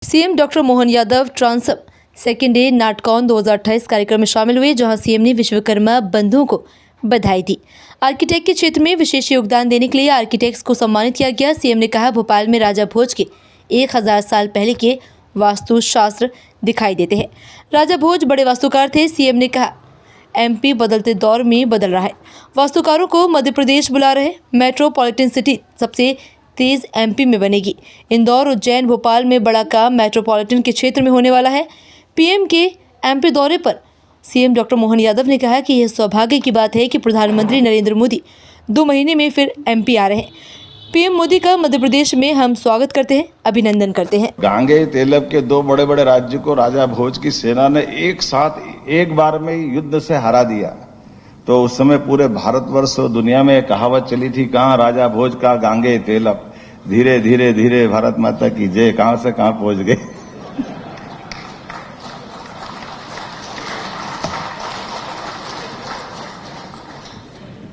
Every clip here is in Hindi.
सीएम डॉक्टर मोहन यादव ट्रांसम सेकेंड डे नाटकॉन 2028 कार्यक्रम में शामिल हुए, जहां सीएम ने विश्वकर्मा बंधुओं को बधाई दी। आर्किटेक्ट के क्षेत्र में विशेष योगदान देने के लिए आर्किटेक्ट्स को सम्मानित किया गया। सीएम ने कहा, भोपाल में राजा भोज के 1000 साल पहले के वास्तुशास्त्र दिखाई देते हैं। राजा भोज बड़े वास्तुकार थे। सीएम ने कहा, एमपी बदलते दौर में बदल रहा है, वास्तुकारों को मध्य प्रदेश बुला रहे। मेट्रोपॉलिटन सिटी सबसे तेज एमपी में बनेगी। इंदौर, उज्जैन, भोपाल में बड़ा काम मेट्रोपॉलिटन के क्षेत्र में होने वाला है। पीएम के एमपी दौरे पर सीएम डॉक्टर मोहन यादव ने कहा कि यह सौभाग्य की बात है कि प्रधानमंत्री नरेंद्र मोदी 2 महीने में फिर एमपी आ रहे हैं। पीएम मोदी का मध्य प्रदेश में हम स्वागत करते हैं, अभिनंदन करते हैं। गांगे तेलब के 2 बड़े बड़े राज्य को राजा भोज की सेना ने एक साथ एक बार में ही युद्ध से हरा दिया। तो उस समय पूरे भारतवर्ष और दुनिया में कहावत चली थी, कहाँ राजा भोज का गांगे तेलब, धीरे धीरे धीरे भारत माता की जय, कहां से कहां पहुंच गए।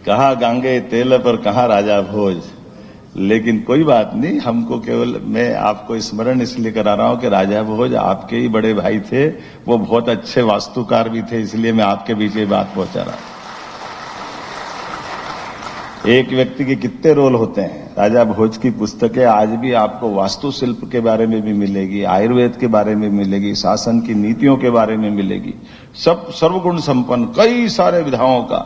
कहा गांगे तेलब और कहा राजा भोज। लेकिन कोई बात नहीं, हमको केवल मैं आपको स्मरण इसलिए करा रहा हूं कि राजा भोज आपके ही बड़े भाई थे, वो बहुत अच्छे वास्तुकार भी थे, इसलिए मैं आपके बीच ये बात पहुंचा रहा हूं। एक व्यक्ति के कितने रोल होते हैं। राजा भोज की पुस्तकें आज भी आपको वास्तुशिल्प के बारे में भी मिलेगी, आयुर्वेद के बारे में मिलेगी, शासन की नीतियों के बारे में मिलेगी। सब सर्वगुण संपन्न, कई सारे विधाओं का,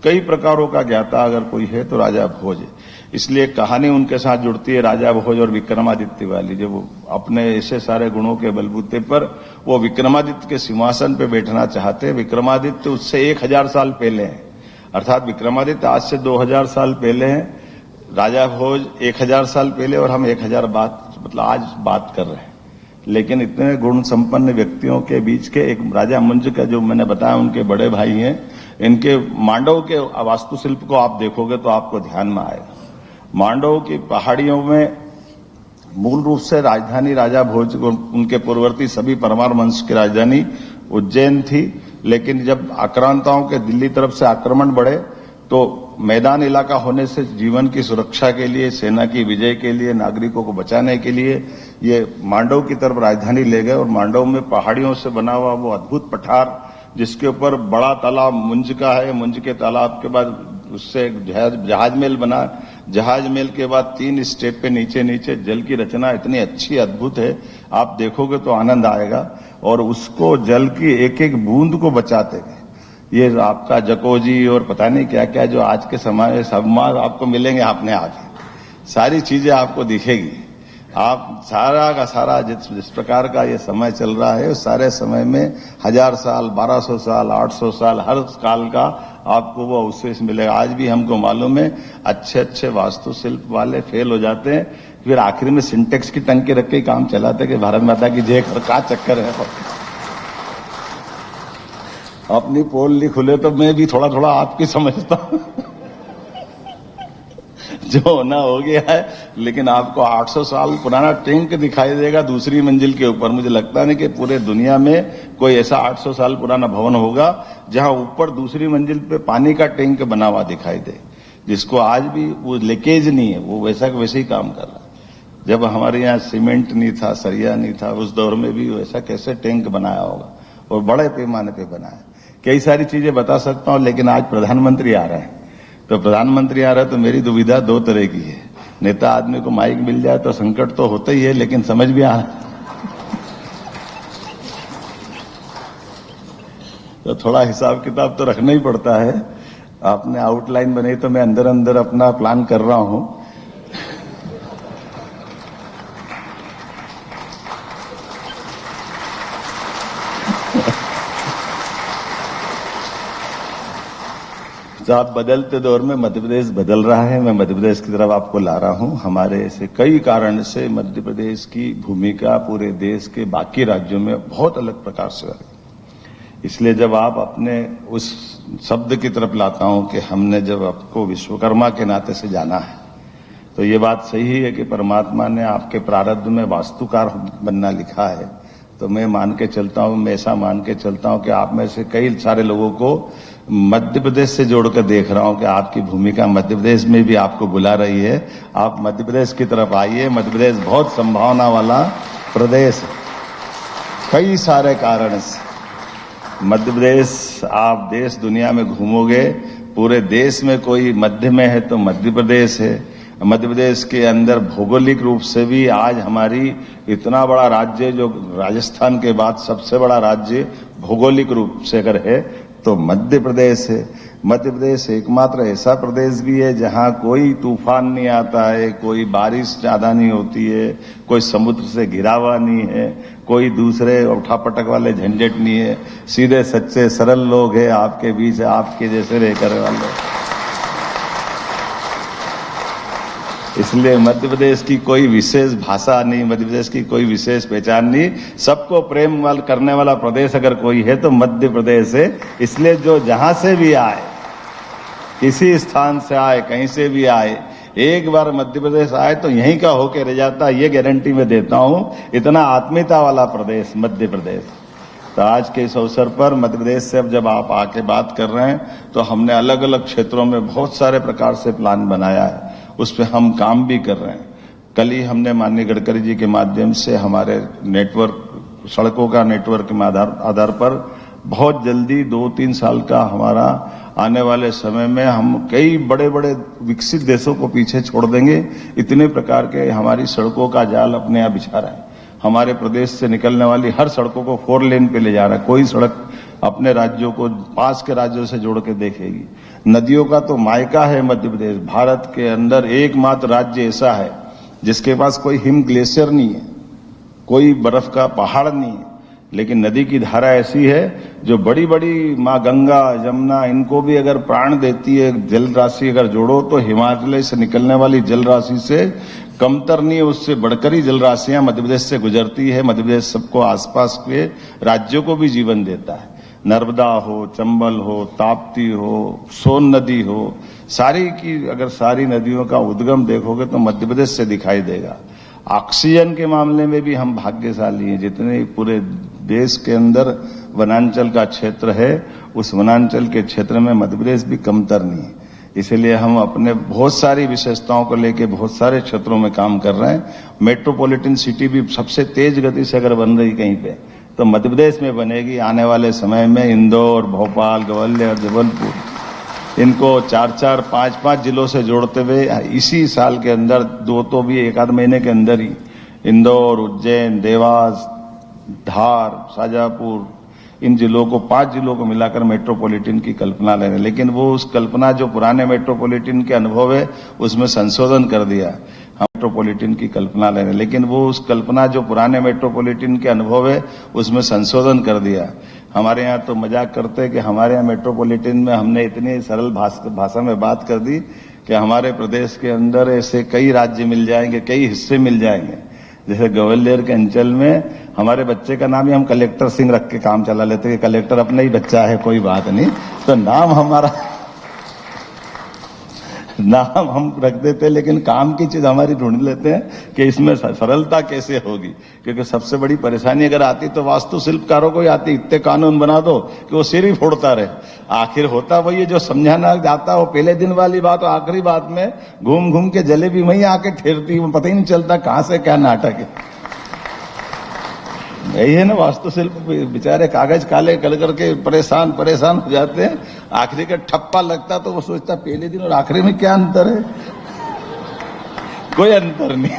कई प्रकारों का ज्ञाता अगर कोई है तो राजा भोज है। इसलिए कहानी उनके साथ जुड़ती है राजा भोज और विक्रमादित्य वाली। जब वो अपने ऐसे सारे गुणों के बलबूते पर वो विक्रमादित्य के सिंहासन पे बैठना चाहते हैं। विक्रमादित्य उससे 1000 साल पहले हैं, अर्थात विक्रमादित्य आज से 2000 साल पहले हैं, राजा भोज 1000 साल पहले, और हम 1000 आज बात कर रहे हैं। लेकिन इतने गुण संपन्न व्यक्तियों के बीच के एक राजा मुंज का, जो मैंने बताया उनके बड़े भाई हैं, इनके मांडव के वास्तुशिल्प को आप देखोगे तो आपको ध्यान में आएगा। मांडव की पहाड़ियों में मूल रूप से राजधानी राजा भोज को, उनके पूर्ववर्ती सभी परमार वंश की राजधानी उज्जैन थी। लेकिन जब आक्रांताओं के दिल्ली तरफ से आक्रमण बढ़े तो मैदान इलाका होने से जीवन की सुरक्षा के लिए, सेना की विजय के लिए, नागरिकों को बचाने के लिए ये मांडव की तरफ राजधानी ले गए। और मांडव में पहाड़ियों से बना हुआ वो अद्भुत पठार, जिसके ऊपर बड़ा तालाब मुंज का है, मुंज के तालाब के बाद उससे एक जहाज महल बना। जहाज महल के बाद 3 स्टेप पे नीचे नीचे जल की रचना इतनी अच्छी अद्भुत है, आप देखोगे तो आनंद आएगा। और उसको जल की एक एक बूंद को बचाते गए। ये आपका जकोजी और पता नहीं क्या क्या जो आज के समय में सम्मान आपको मिलेंगे, आपने आगे सारी चीजें आपको दिखेगी। आप सारा का सारा जिस प्रकार का ये समय चल रहा है, उस सारे समय में 1000 साल, 1200 साल, 800 साल, हर काल का आपको वो अवशेष मिलेगा। आज भी हमको मालूम है, अच्छे अच्छे वास्तुशिल्प वाले फेल हो जाते हैं, फिर आखिर में सिंटेक्स की टंकी रख के काम चलाते कि भारत माता की जय, का चक्कर है। अपनी पोल नहीं खुले तो मैं भी थोड़ा थोड़ा आपकी समझता हूं। जो होना हो गया है, लेकिन आपको 800 साल पुराना टैंक दिखाई देगा दूसरी मंजिल के ऊपर। मुझे लगता नहीं कि पूरे दुनिया में कोई ऐसा 800 साल पुराना भवन होगा जहां ऊपर दूसरी मंजिल पे पानी का टैंक बना हुआ दिखाई दे, जिसको आज भी वो लीकेज नहीं है, वो वैसा वैसे ही काम कर रहा है। जब हमारे यहाँ सीमेंट नहीं था, सरिया नहीं था, उस दौर में भी वैसा कैसे टैंक बनाया होगा, और बड़े पैमाने पे बनाया। कई सारी चीजें बता सकता हूं, लेकिन आज प्रधानमंत्री आ रहे हैं। तो प्रधानमंत्री आ रहा है तो मेरी दुविधा 2 तरह की है। नेता आदमी को माइक मिल जाए तो संकट तो होता ही है, लेकिन समझ भी आ रहा है तो थोड़ा हिसाब किताब तो रखना ही पड़ता है। आपने आउटलाइन बनाई तो मैं अंदर अंदर अपना प्लान कर रहा हूं। तो आप बदलते दौर में मध्य प्रदेश बदल रहा है, मैं मध्य प्रदेश की तरफ आपको ला रहा हूं। हमारे ऐसे कई कारण से मध्य प्रदेश की भूमिका पूरे देश के बाकी राज्यों में बहुत अलग प्रकार से है। इसलिए जब आप अपने उस शब्द की तरफ लाता हूं कि हमने जब आपको विश्वकर्मा के नाते से जाना है, तो ये बात सही है कि परमात्मा ने आपके प्रारब्ध में वास्तुकार बनना लिखा है। तो मैं मान के चलता हूं, मैं ऐसा मान के चलता हूं कि आप में से कई सारे लोगों को मध्य प्रदेश से जोड़कर देख रहा हूं कि आपकी भूमिका मध्य प्रदेश में भी आपको बुला रही है। आप मध्य प्रदेश की तरफ आइए। मध्य प्रदेश बहुत संभावना वाला प्रदेश है। कई सारे कारण से मध्य प्रदेश, आप देश दुनिया में घूमोगे, पूरे देश में कोई मध्य में है तो मध्य प्रदेश है। मध्य प्रदेश के अंदर भौगोलिक रूप से भी आज हमारी इतना बड़ा राज्य, जो राजस्थान के बाद सबसे बड़ा राज्य भौगोलिक रूप से अगर है तो मध्य प्रदेश है। मध्य प्रदेश एकमात्र ऐसा प्रदेश भी है जहां कोई तूफान नहीं आता है, कोई बारिश ज्यादा नहीं होती है, कोई समुद्र से घिरा हुआ नहीं है, कोई दूसरे उठापटक वाले झंझट नहीं है। सीधे सच्चे सरल लोग हैं आपके बीच, आपके जैसे रहकर वाले। इसलिए मध्य प्रदेश की कोई विशेष भाषा नहीं, मध्य प्रदेश की कोई विशेष पहचान नहीं। सबको प्रेम करने वाला प्रदेश अगर कोई है तो मध्य प्रदेश है। इसलिए जो जहां से भी आए, किसी स्थान से आए, कहीं से भी आए, एक बार मध्य प्रदेश आए तो यहीं का होके रह जाता, ये गारंटी मैं देता हूं। इतना आत्मीयता वाला प्रदेश मध्य प्रदेश। तो आज के इस अवसर पर मध्य प्रदेश से अब जब आप आके बात कर रहे हैं तो हमने अलग अलग क्षेत्रों में बहुत सारे प्रकार से प्लान बनाया है, उस पर हम काम भी कर रहे हैं। कल ही हमने माननीय गडकरी जी के माध्यम से हमारे नेटवर्क, सड़कों का नेटवर्क के आधार पर बहुत जल्दी 2-3 साल का हमारा आने वाले समय में हम कई बड़े बड़े विकसित देशों को पीछे छोड़ देंगे। इतने प्रकार के हमारी सड़कों का जाल अपने यहाँ बिछा रहे हैं। हमारे प्रदेश से निकलने वाली हर सड़कों को 4 लेन पे ले जा रहा है। कोई सड़क अपने राज्यों को पास के राज्यों से जोड़ के देखेगी। नदियों का तो मायका है मध्य प्रदेश। भारत के अंदर एकमात्र राज्य ऐसा है जिसके पास कोई हिम ग्लेशियर नहीं है, कोई बर्फ का पहाड़ नहीं है, लेकिन नदी की धारा ऐसी है जो बड़ी बड़ी माँ गंगा, यमुना, इनको भी अगर प्राण देती है। जल राशि अगर जोड़ो तो हिमालय से निकलने वाली जल राशि से कमतर नहीं है, उससे बढ़कर ही जल राशियां मध्य प्रदेश से गुजरती है। मध्य प्रदेश सबको, आसपास के राज्यों को भी जीवन देता है। नर्मदा हो, चंबल हो, ताप्ती हो, सोन नदी हो, सारी की अगर सारी नदियों का उद्गम देखोगे तो मध्य प्रदेश से दिखाई देगा। ऑक्सीजन के मामले में भी हम भाग्यशाली हैं। जितने पूरे देश के अंदर वनांचल का क्षेत्र है, उस वनांचल के क्षेत्र में मध्य प्रदेश भी कमतर नहीं है। इसलिए हम अपने बहुत सारी विशेषताओं को लेकर बहुत सारे क्षेत्रों में काम कर रहे हैं। मेट्रोपॉलिटन सिटी भी सबसे तेज गति से अगर बन रही कहीं पे तो मध्य प्रदेश में बनेगी। आने वाले समय में इंदौर, भोपाल, ग्वालियर, जबलपुर, इनको 4-4, 5-5 जिलों से जोड़ते हुए इसी साल के अंदर, 2 तो भी 1 आध महीने के अंदर ही, इंदौर, उज्जैन, देवास, धार, शाजापुर, इन जिलों को 5 जिलों को मिलाकर मेट्रोपॉलिटन की कल्पना ले रहे हैं। लेकिन वो उस कल्पना जो पुराने मेट्रोपॉलिटन के अनुभव है उसमें संशोधन कर दिया। हम मेट्रोपॉलिटन की कल्पना ले रहे हैं, लेकिन वो उस कल्पना जो पुराने मेट्रोपॉलिटन के अनुभव है उसमें संशोधन कर दिया। हमारे यहाँ तो मजाक करते हैं कि हमारे यहाँ मेट्रोपॉलिटन में हमने इतनी सरल भाषा में बात कर दी कि हमारे प्रदेश के अंदर ऐसे कई राज्य मिल जाएंगे, कई हिस्से मिल जाएंगे। जैसे ग्वालियर के अंचल में हमारे बच्चे का नाम ही हम कलेक्टर सिंह रख के काम चला लेते हैं। कलेक्टर अपना ही बच्चा है, कोई बात नहीं, तो नाम हमारा नाम हम रख देते हैं, लेकिन काम की चीज हमारी ढूंढ लेते हैं कि इसमें सरलता कैसे होगी। क्योंकि सबसे बड़ी परेशानी अगर आती तो वास्तुशिल्पकारों को ही आती। इतने कानून बना दो कि वो सिर ही फोड़ता रहे। आखिर होता वही है जो समझाना जाता है वो पहले दिन वाली बात और आखिरी बात में घूम घूम के जलेबी वहीं आके ठहरती, पता ही नहीं चलता कहां से क्या नाटक है। यही है ना वास्तुशिल्प। बेचारे कागज काले कर करके परेशान हो जाते हैं। आखिरी का ठप्पा लगता तो वो सोचता पहले दिन और आखिरी में क्या अंतर है। कोई अंतर नहीं।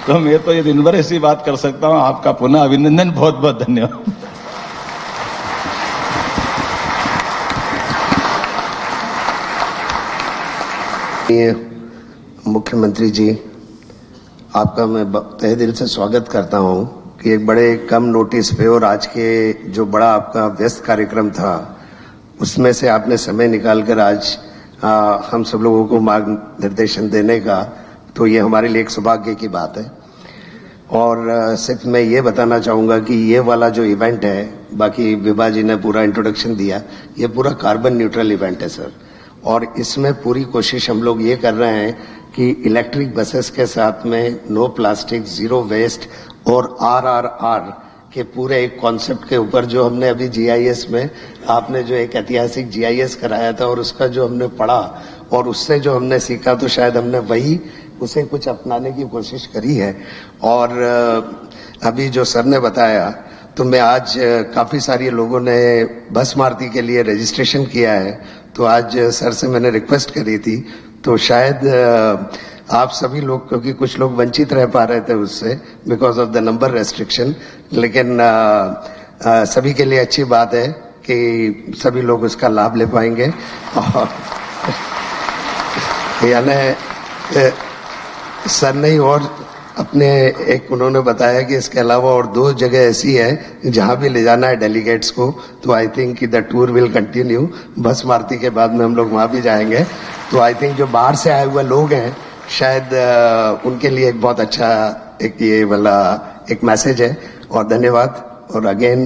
तो मैं तो ये दिन भर ऐसी बात कर सकता हूं। आपका पुनः अभिनंदन, बहुत बहुत धन्यवाद। मुख्यमंत्री जी, आपका मैं तहे दिल से स्वागत करता हूं कि एक बड़े कम नोटिस पे और आज के जो बड़ा आपका व्यस्त कार्यक्रम था उसमें से आपने समय निकालकर आज हम सब लोगों को मार्गदर्शन देने का, तो ये हमारे लिए एक सौभाग्य की बात है। और सिर्फ मैं ये बताना चाहूँगा कि ये वाला जो इवेंट है, बाकी विभा जी ने पूरा इंट्रोडक्शन दिया, ये पूरा कार्बन न्यूट्रल इवेंट है सर। और इसमें पूरी कोशिश हम लोग ये कर रहे हैं कि इलेक्ट्रिक बसेस के साथ में नो प्लास्टिक, जीरो वेस्ट और RRR के पूरे एक कॉन्सेप्ट के ऊपर जो हमने अभी GIS में, आपने जो एक ऐतिहासिक GIS कराया था और उसका जो हमने पढ़ा और उससे जो हमने सीखा, तो शायद हमने वही उसे कुछ अपनाने की कोशिश करी है। और अभी जो सर ने बताया, तो मैं आज काफी सारे लोगों ने बस मारुति के लिए रजिस्ट्रेशन किया है, तो आज सर से मैंने रिक्वेस्ट करी थी, तो शायद आप सभी लोग, क्योंकि कुछ लोग वंचित रह पा रहे थे उससे because of the number restriction, लेकिन सभी के लिए अच्छी बात है कि सभी लोग उसका लाभ ले पाएंगे। और यानी सर ने और अपने एक उन्होंने बताया कि इसके अलावा और 2 जगह ऐसी है जहां भी ले जाना है डेलीगेट्स को, तो आई थिंक कि द टूर विल कंटिन्यू। बस मारुति के बाद में हम लोग वहां भी जाएंगे, तो आई थिंक जो बाहर से आए हुए लोग हैं शायद उनके लिए एक बहुत अच्छा एक ये वाला एक मैसेज है। और धन्यवाद। और अगेन